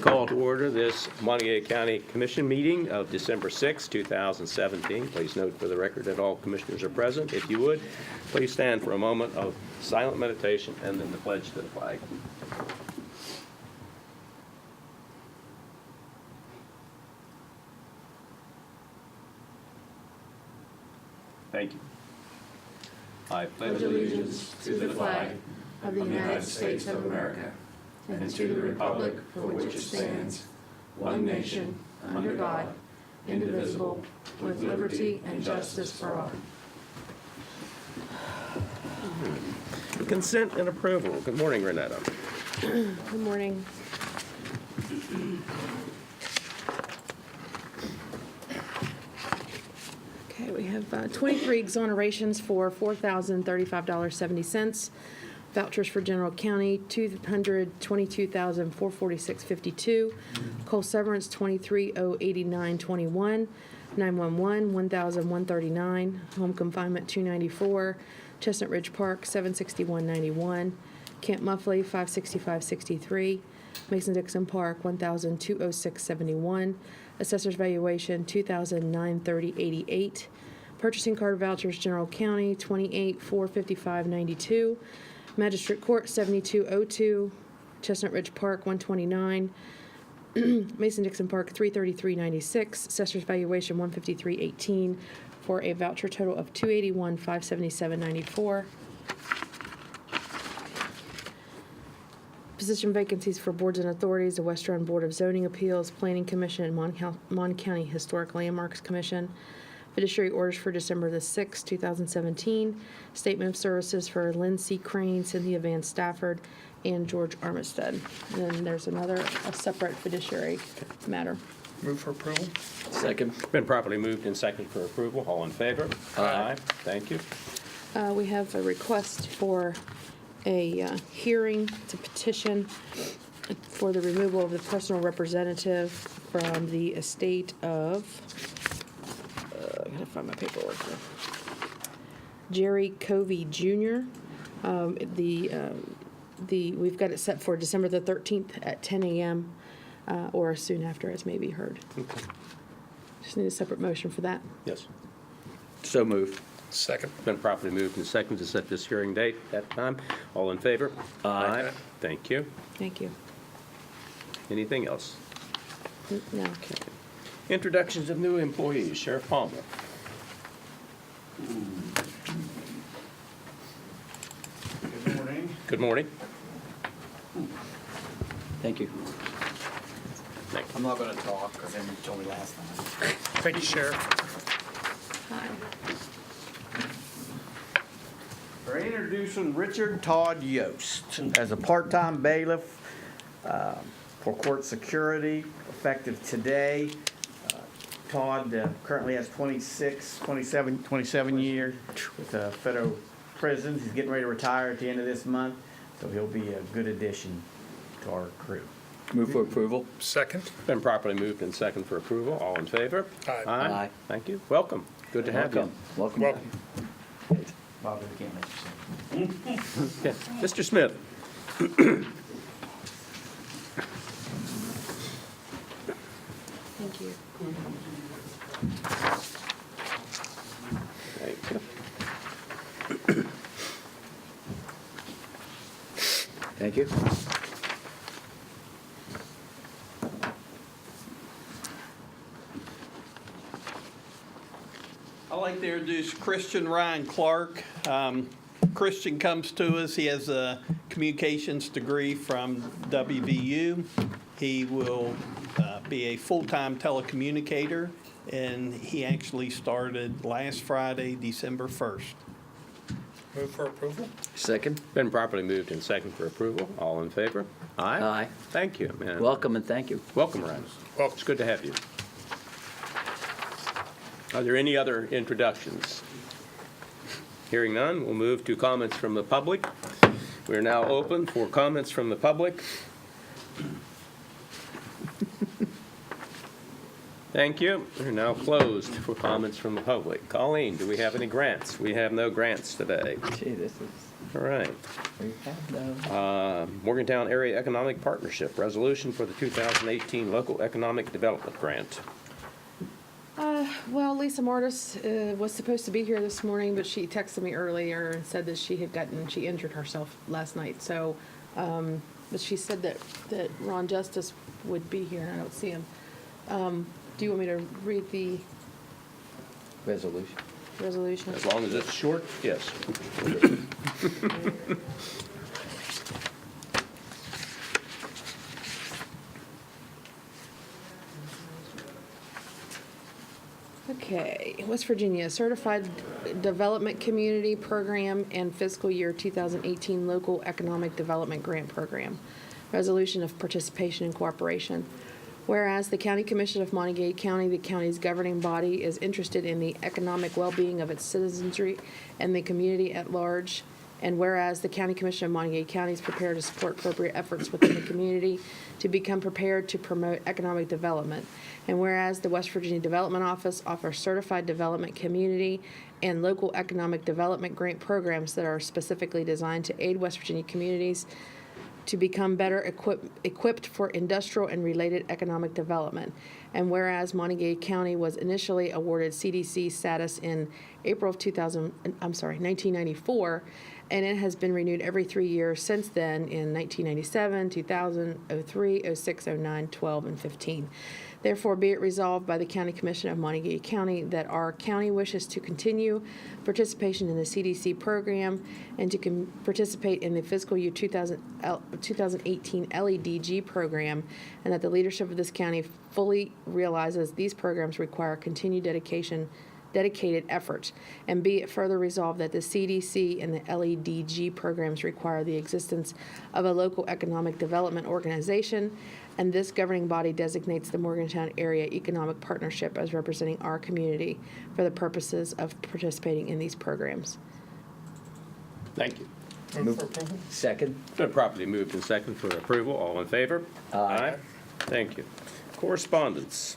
Call to order this Monongalia County Commission meeting of December 6, 2017. Please note for the record that all commissioners are present. If you would, please stand for a moment of silent meditation and then the pledge to the flag. Thank you. I pledge allegiance to the flag of the United States of America and to the republic for which it stands, one nation, under God, indivisible, with liberty and justice for all. Consent and approval. Good morning, Renetta. Good morning. Okay, we have 23 exonerations for $4,035.70. Vouchers for general county, $222,446.52. Coal severance, $23,089.21. 911, $1,139. Home confinement, $294. Chestnut Ridge Park, $761.91. Camp Muffley, $565.63. Mason-Dixon Park, $1,206.71. Assessor's valuation, $2,930.88. Purchasing card vouchers, general county, $28,455.92. Magistrate Court, $72.02. Chestnut Ridge Park, $129. Mason-Dixon Park, $333.96. Assessor's valuation, $153.18, for a voucher total of $281,577.94. Position vacancies for boards and authorities: the West Run Board of Zoning Appeals, Planning Commission, and Mon County Historic Landmarks Commission. Fiduciary orders for December the 6th, 2017. Statement of services for Lynn C. Crane, Cynthia Van Stafford, and George Armistead. And then there's a separate fiduciary matter. Move for approval. Second. Been properly moved and seconded for approval. All in favor? Aye. Thank you. We have a request for a hearing. It's a petition for the removal of the personal representative from the estate of, I gotta find my paperwork here, Jerry Covey Jr. We've got it set for December the 13th at 10 a.m. Or soon after, as may be heard. Okay. Just need a separate motion for that. Yes. So moved. Second. Been properly moved and seconded to set this hearing date at that time. All in favor? Aye. Thank you. Thank you. Anything else? No, okay. Introductions of new employees. Sheriff Palmer. Good morning. Good morning. Thank you. Thank you. I'm not going to talk because then you told me last time. Thank you, Sheriff. Hi. We're introducing Richard Todd Yost as a part-time bailiff for court security, effective today. Todd currently has 27 years with federal prisons. He's getting ready to retire at the end of this month, so he'll be a good addition to our crew. Move for approval. Second. Been properly moved and seconded for approval. All in favor? Aye. Aye. Thank you. Welcome. Good to have you. Welcome. Welcome. Bob, we can't let you say. Okay. Mr. Smith. Thank you. Thank you. Thank you. I'd like to introduce Christian Ryan Clark. Christian comes to us. He has a communications degree from WVU. He will be a full-time telecommunicator, and he actually started last Friday, December 1st. Move for approval. Second. Been properly moved and seconded for approval. All in favor? Aye. Aye. Thank you, man. Welcome and thank you. Welcome, Ryan. Welcome. It's good to have you. Are there any other introductions? Hearing none, we'll move to comments from the public. We are now open for comments from the public. Thank you. We're now closed for comments from the public. Colleen, do we have any grants? We have no grants today. Gee, this is All right. We have no. Morgantown Area Economic Partnership, resolution for the 2018 Local Economic Development Grant. Well, Lisa Martis was supposed to be here this morning, but she texted me earlier and said that she injured herself last night. So, but she said that Ron Justice would be here, and I don't see him. Do you want me to read the Resolution. resolution? As long as it's short, yes. Okay, West Virginia Certified Development Community Program and Fiscal Year 2018 Local Economic Development Grant Program. Resolution of participation and cooperation. Whereas the County Commission of Monongalia County, the county's governing body, is interested in the economic well-being of its citizenry and the community at large, and whereas the County Commission of Monongalia County is prepared to support appropriate efforts within the community to become prepared to promote economic development, and whereas the West Virginia Development Office offers certified development community and local economic development grant programs that are specifically designed to aid West Virginia communities to become better equipped for industrial and related economic development. And whereas Monongalia County was initially awarded CDC status in April of 1994, and it has been renewed every 3 years since then in 1997, 2000, 03, 06, 09, 12, and 15. Therefore, be it resolved by the County Commission of Monongalia County that our county wishes to continue participation in the CDC program and to participate in the fiscal year 2018 LEDG program, and that the leadership of this county fully realizes these programs require continued dedicated effort, and be it further resolved that the CDC and the LEDG programs require the existence of a local economic development organization, and this governing body designates the Morgantown Area Economic Partnership as representing our community for the purposes of participating in these programs. Thank you. Move for approval? Second. Been properly moved and second for approval. All in favor? Aye. Thank you. Correspondence.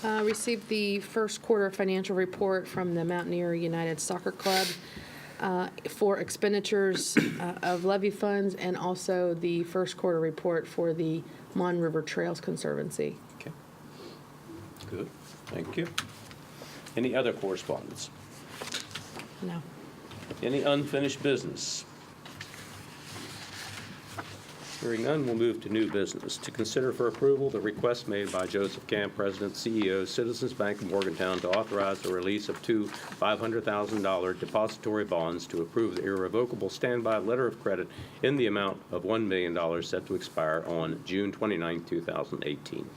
Received the first quarter financial report from the Mountaineer United Soccer Club for expenditures of levy funds, and also the first quarter report for the Mon River Trails Conservancy. Okay. Good. Thank you. Any other correspondence? No. Any unfinished business? Hearing none, we'll move to new business. To consider for approval the request made by Joseph Camp, President, CEO, Citizens Bank of Morgantown, to authorize the release of two $500,000 depository bonds to approve the irrevocable standby letter of credit in the amount of $1 million set to expire on June 29, 2018.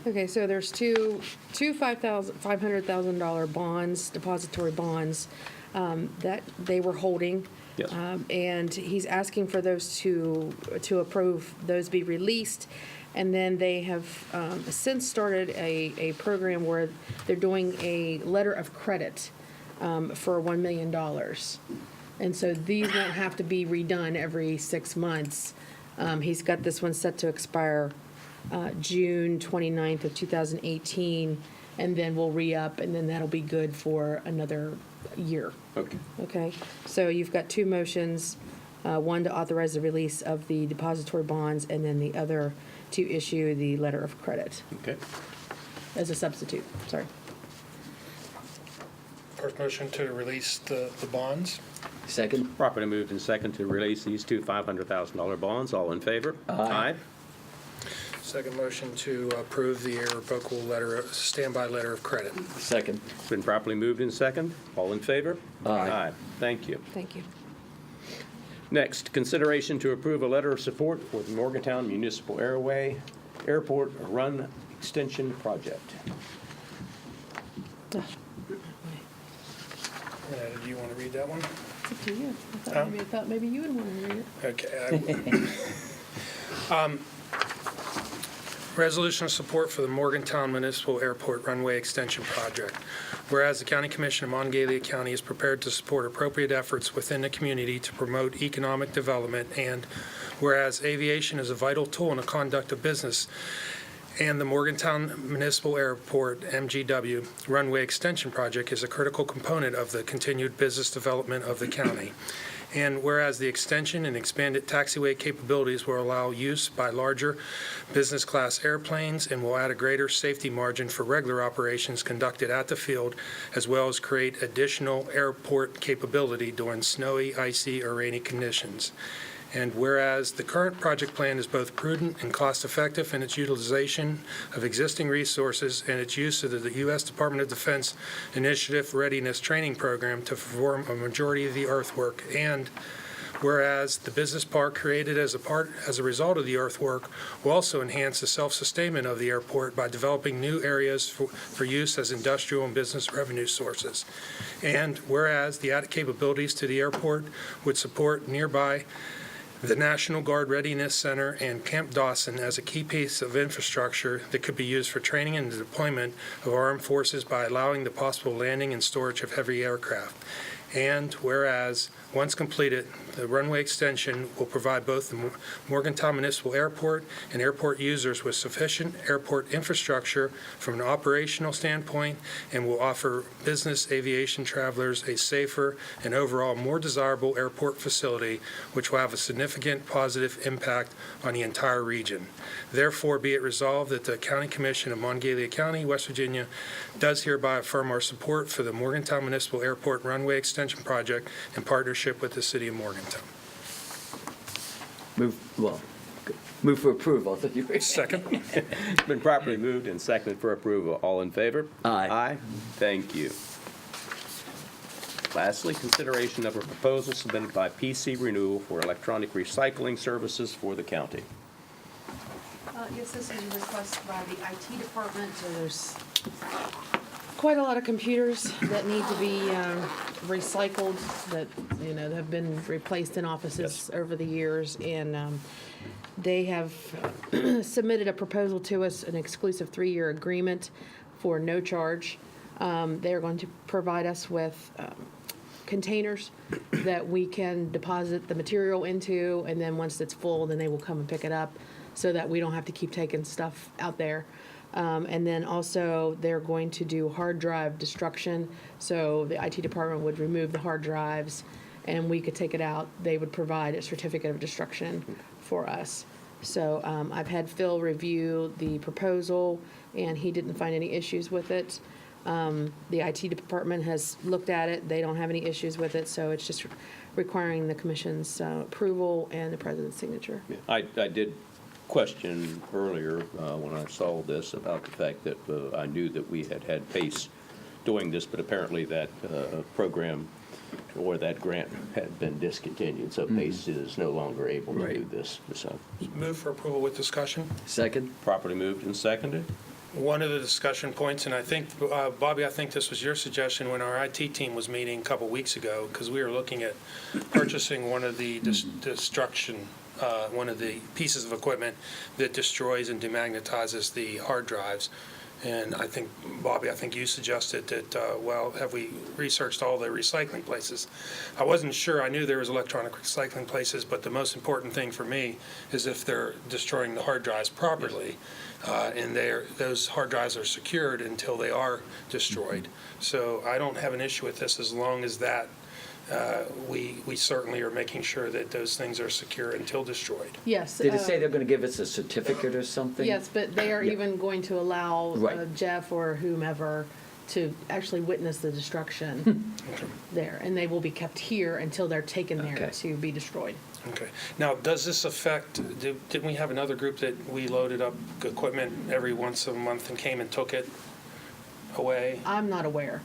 Okay, so there's two $500,000 bonds, depository bonds, that they were holding. Yes. And he's asking for those to approve, those be released. And then they have since started a program where they're doing a letter of credit for $1 million. And so these won't have to be redone every 6 months. He's got this one set to expire June 29th of 2018, and then we'll re-up, and then that'll be good for another year. Okay. Okay, so you've got two motions, one to authorize the release of the depository bonds, and then the other to issue the letter of credit Okay. as a substitute, sorry. First motion to release the bonds? Second. Properly moved and second to release these two $500,000 bonds. All in favor? Aye. Second motion to approve the irrevocable standby letter of credit. Second. It's been properly moved and second. All in favor? Aye. Thank you. Thank you. Next, consideration to approve a letter of support for the Morgantown Municipal Airport Run Extension Project. Do you want to read that one? It's up to you. I Huh? thought maybe you would want to read it. Okay. Resolution of support for the Morgantown Municipal Airport Runway Extension Project. Whereas the County Commission of Monongalia County is prepared to support appropriate efforts within the community to promote economic development, and whereas aviation is a vital tool in the conduct of business, And the Morgantown Municipal Airport, MGW, runway extension project is a critical component of the continued business development of the county. And whereas the extension and expanded taxiway capabilities will allow use by larger business class airplanes and will add a greater safety margin for regular operations conducted at the field, as well as create additional airport capability during snowy, icy, or rainy conditions. And whereas the current project plan is both prudent and cost-effective in its utilization of existing resources and its use of the U.S. Department of Defense Initiative Readiness Training Program to perform a majority of the earthwork, and whereas the business park created as a result of the earthwork will also enhance the self-sustainment of the airport by developing new areas for use as industrial and business revenue sources. And whereas the added capabilities to the airport would support nearby the National Guard Readiness Center and Camp Dawson as a key piece of infrastructure that could be used for training and the deployment of armed forces by allowing the possible landing and storage of heavy aircraft. And whereas, once completed, the runway extension will provide both the Morgantown Municipal Airport and airport users with sufficient airport infrastructure from an operational standpoint and will offer business aviation travelers a safer and overall more desirable airport facility, which will have a significant positive impact on the entire region. Therefore, be it resolved that the County Commission of Monongalia County, West Virginia, does hereby affirm our support for the Morgantown Municipal Airport runway extension project in partnership with the City of Morgantown. Move for approval. I thought you were- Second. It's been properly moved and seconded for approval. All in favor? Aye. Aye. Thank you. Lastly, consideration of a proposal submitted by PC Renewal for electronic recycling services for the county. Yes, this is a request by the IT department, so there's quite a lot of computers that need to be recycled, that, have been replaced in offices over the years, and they have submitted a proposal to us, an exclusive 3-year agreement for no charge. They're going to provide us with containers that we can deposit the material into, and then once it's full, then they will come and pick it up, so that we don't have to keep taking stuff out there. And then also, they're going to do hard drive destruction. So the IT department would remove the hard drives, and we could take it out. They would provide a certificate of destruction for us. So I've had Phil review the proposal, and he didn't find any issues with it. The IT department has looked at it. They don't have any issues with it, so it's just requiring the commission's approval and the president's signature. I did question earlier when I saw this about the fact that I knew that we had Pace doing this, but apparently that program or that grant had been discontinued, so Pace is no longer able to do this. So Move for approval with discussion. Second? properly moved and seconded. One of the discussion points, and I think, Bobby, I think this was your suggestion when our IT team was meeting a couple weeks ago, because we were looking at purchasing one of the one of the pieces of equipment that destroys and demagnetizes the hard drives. And I think, Bobby, you suggested that, have we researched all the recycling places? I wasn't sure. I knew there was electronic recycling places, but the most important thing for me is if they're destroying the hard drives properly, and those hard drives are secured until they are destroyed. So I don't have an issue with this as long as that we certainly are making sure that those things are secure until destroyed. Yes. Did it say they're going to give us a certificate or something? Yes, but they are Yeah. even going to allow Right. Jeff or whomever to actually witness the destruction there, and they will be kept here until they're taken there Okay. to be destroyed. Okay. Now, does this affect, didn't we have another group that we loaded up equipment every once a month and came and took it away? I'm not aware.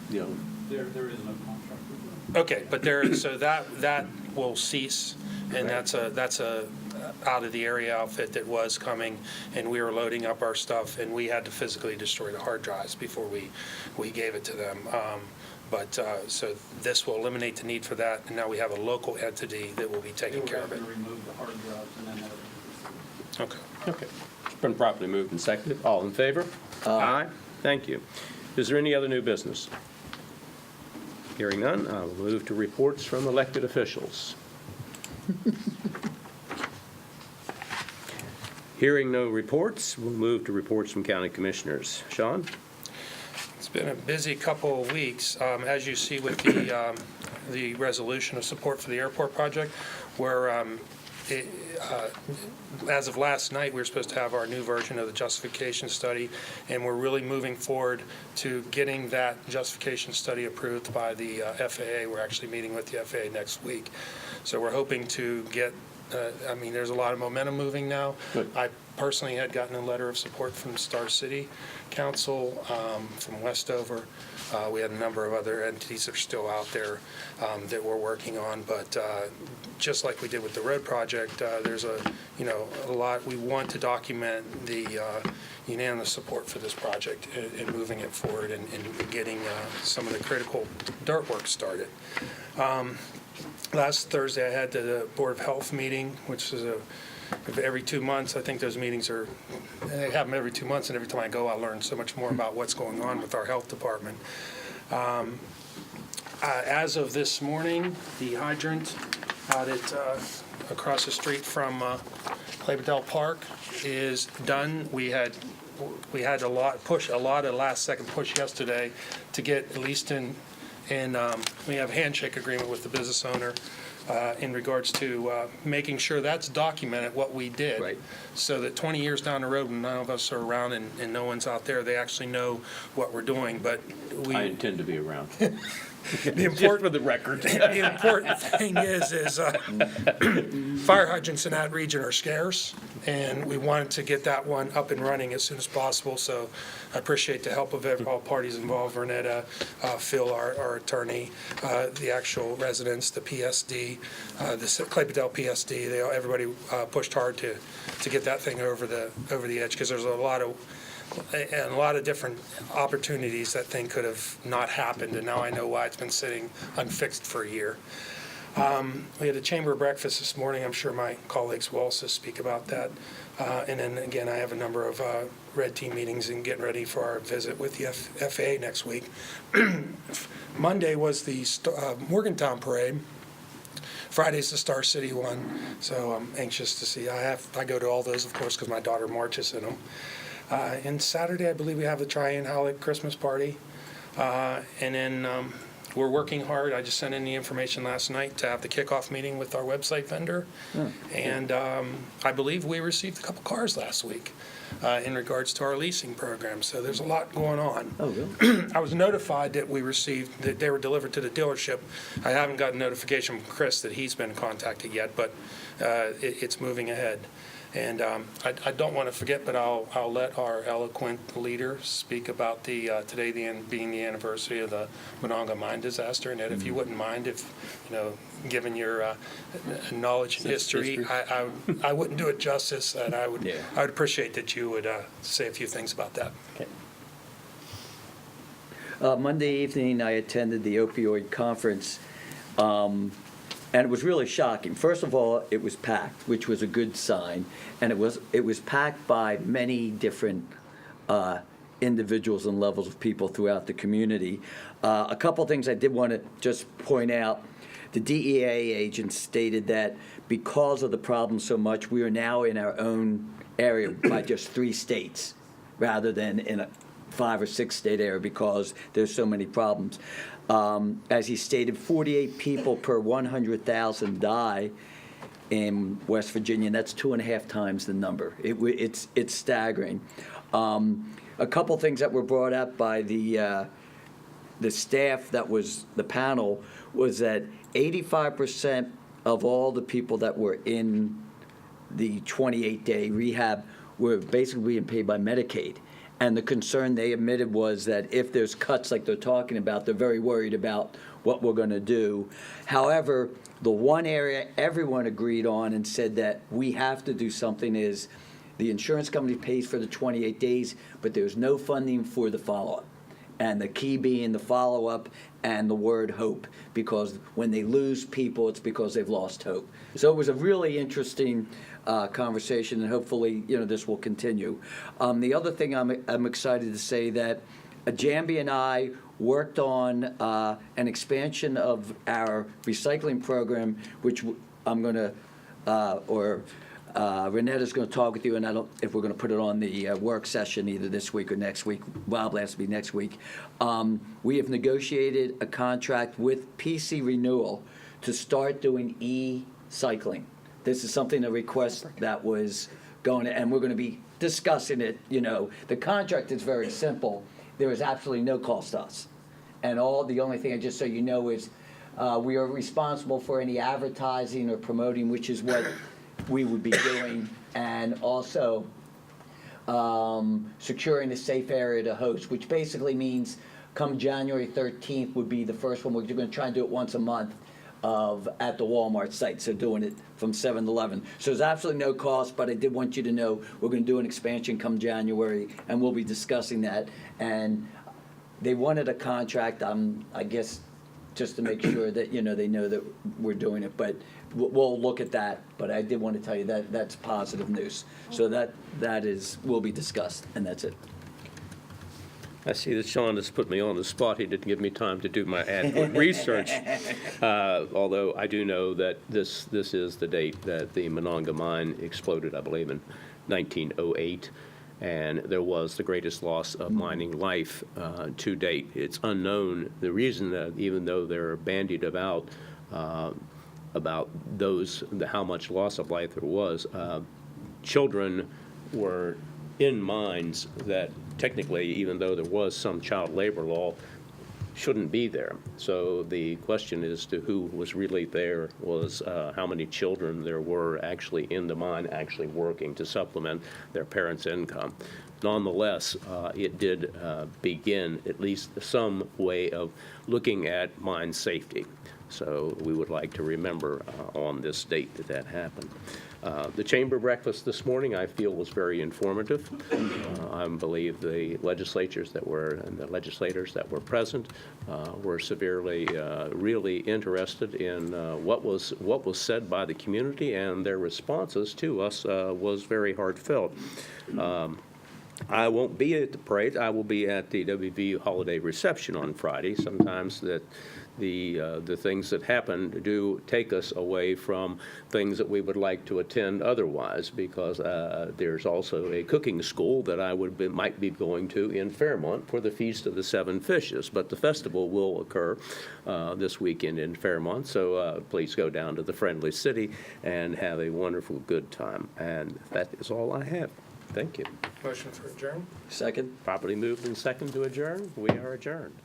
You know, There is no contract with them. Okay, but so that will cease, and that's a out of the area outfit that was coming, and we were loading up our stuff, and we had to physically destroy the hard drives before we gave it to them. So this will eliminate the need for that, and now we have a local entity that will be taking care of it. They will have to remove the hard drives and then they'll Okay. okay. It's been properly moved and seconded. All in favor? Aye. Thank you. Is there any other new business? Hearing none, I will move to reports from elected officials. Hearing no reports, we'll move to reports from county commissioners. Sean? It's been a busy couple of weeks. As you see with the resolution of support for the airport project, where as of last night, we were supposed to have our new version of the justification study, and we're really moving forward to getting that justification study approved by the FAA. We're actually meeting with the FAA next week. So we're hoping to get, there's a lot of momentum moving now. Good. I personally had gotten a letter of support from Star City Council, from Westover. We had a number of other entities that are still out there that we're working on, but just like we did with the road project, there's a lot. We want to document the unanimous support for this project and moving it forward and getting some of the critical dirt work started. Last Thursday, I had the Board of Health meeting, which is every 2 months. I think those meetings they have them every 2 months, and every time I go, I learn so much more about what's going on with our health department. As of this morning, the hydrant out at across the street from Claybedell Park is done. We had a lot of last-second push yesterday to get at least in we have a handshake agreement with the business owner in regards to making sure that's documented, what we did. Right. So that 20 years down the road, when none of us are around and no one's out there, they actually know what we're doing. But I intend to be around. the important For the record. the important thing is fire hydrants in that region are scarce, and we wanted to get that one up and running as soon as possible. So I appreciate the help of all parties involved, Vernetta, Phil, our attorney, the actual residents, the PSD, the Claybedell PSD. Everybody pushed hard to get that thing over the edge, because there's a lot of different opportunities that thing could have not happened, and now I know why it's been sitting unfixed for a year. We had a chamber breakfast this morning. I'm sure my colleagues will also speak about that. And then again, I have a number of red team meetings and getting ready for our visit with the FAA next week. Monday was the Morgantown parade. Friday's the Star City one, so I'm anxious to see. I go to all those, of course, because my daughter marches in them. And Saturday, I believe we have the Trian Holic Christmas party. And then we're working hard. I just sent in the information last night to have the kickoff meeting with our website vendor. And I believe we received a couple cars last week in regards to our leasing program. So there's a lot going on. Oh, really? I was notified that that they were delivered to the dealership. I haven't gotten notification from Chris that he's been contacted yet, but it's moving ahead. And I don't want to forget, but I'll let our eloquent leader speak about today being the anniversary of the Monongalia mine disaster. And Ed, if you wouldn't mind, given your knowledge and history, I wouldn't do it justice, and I would appreciate that you would say a few things about that. Okay. Monday evening, I attended the opioid conference, and it was really shocking. First of all, it was packed, which was a good sign, and it was packed by many different individuals and levels of people throughout the community. A couple things I did want to just point out. The DEA agents stated that because of the problem so much, we are now in our own area by just 3 states, rather than in a 5 or 6 state area, because there's so many problems. As he stated, 48 people per 100,000 die in West Virginia, and that's 2.5 times the number. It's staggering. A couple things that were brought up by the staff that was the panel was that 85% of all the people that were in the 28-day rehab were basically being paid by Medicaid. And the concern they admitted was that if there's cuts like they're talking about, they're very worried about what we're going to do. However, the one area everyone agreed on and said that we have to do something is the insurance company pays for the 28 days, but there's no funding for the follow-up. And the key being the follow-up and the word hope, because when they lose people, it's because they've lost hope. So it was a really interesting conversation, and hopefully, this will continue. The other thing I'm excited to say that Jambi and I worked on an expansion of our recycling program, which I'm going to, Renetta's going to talk with you, and I don't, if we're going to put it on the work session either this week or next week. Bob has to be next week. We have negotiated a contract with PC Renewal to start doing e-cycling. This is something, a request that was going, and we're going to be discussing it. You know, the contract is very simple. There is absolutely no cost to us. And the only thing, just so you know, is we are responsible for any advertising or promoting, which is what we would be doing, and also securing a safe area to host, which basically means come January 13th would be the first one. We're going to try and do it once a month at the Walmart site, so doing it from 7 to 11. So there's absolutely no cost, but I did want you to know we're going to do an expansion come January, and we'll be discussing that. And they wanted a contract, I guess, just to make sure that, you know, they know that we're doing it, but we'll look at that. But I did want to tell you that that's positive news. So that will be discussed, and that's it. I see that Sean has put me on the spot. He didn't give me time to do my adequate research. Although I do know that this is the date that the Monongah mine exploded, I believe, in 1908. And there was the greatest loss of mining life to date. It's unknown. The reason that, even though they're bandied about how much loss of life there was, children were in mines that technically, even though there was some child labor law, shouldn't be there. So the question as to who was really there was how many children there were actually in the mine, actually working to supplement their parents' income. Nonetheless, it did begin at least some way of looking at mine safety. So we would like to remember on this date that happened. The chamber breakfast this morning, I feel, was very informative. I believe the legislators that were present were severely, really interested in what was said by the community, and their responses to us was very heartfelt. I won't be at the parade. I will be at the WVU holiday reception on Friday. Sometimes that the things that happen do take us away from things that we would like to attend otherwise, because there's also a cooking school that I might be going to in Fairmont for the Feast of the Seven Fishes. But the festival will occur this weekend in Fairmont, so please go down to the Friendly City and have a wonderful good time. And that is all I have. Thank you. Motion for adjourn? Second? Properly moved and second to adjourn. We are adjourned.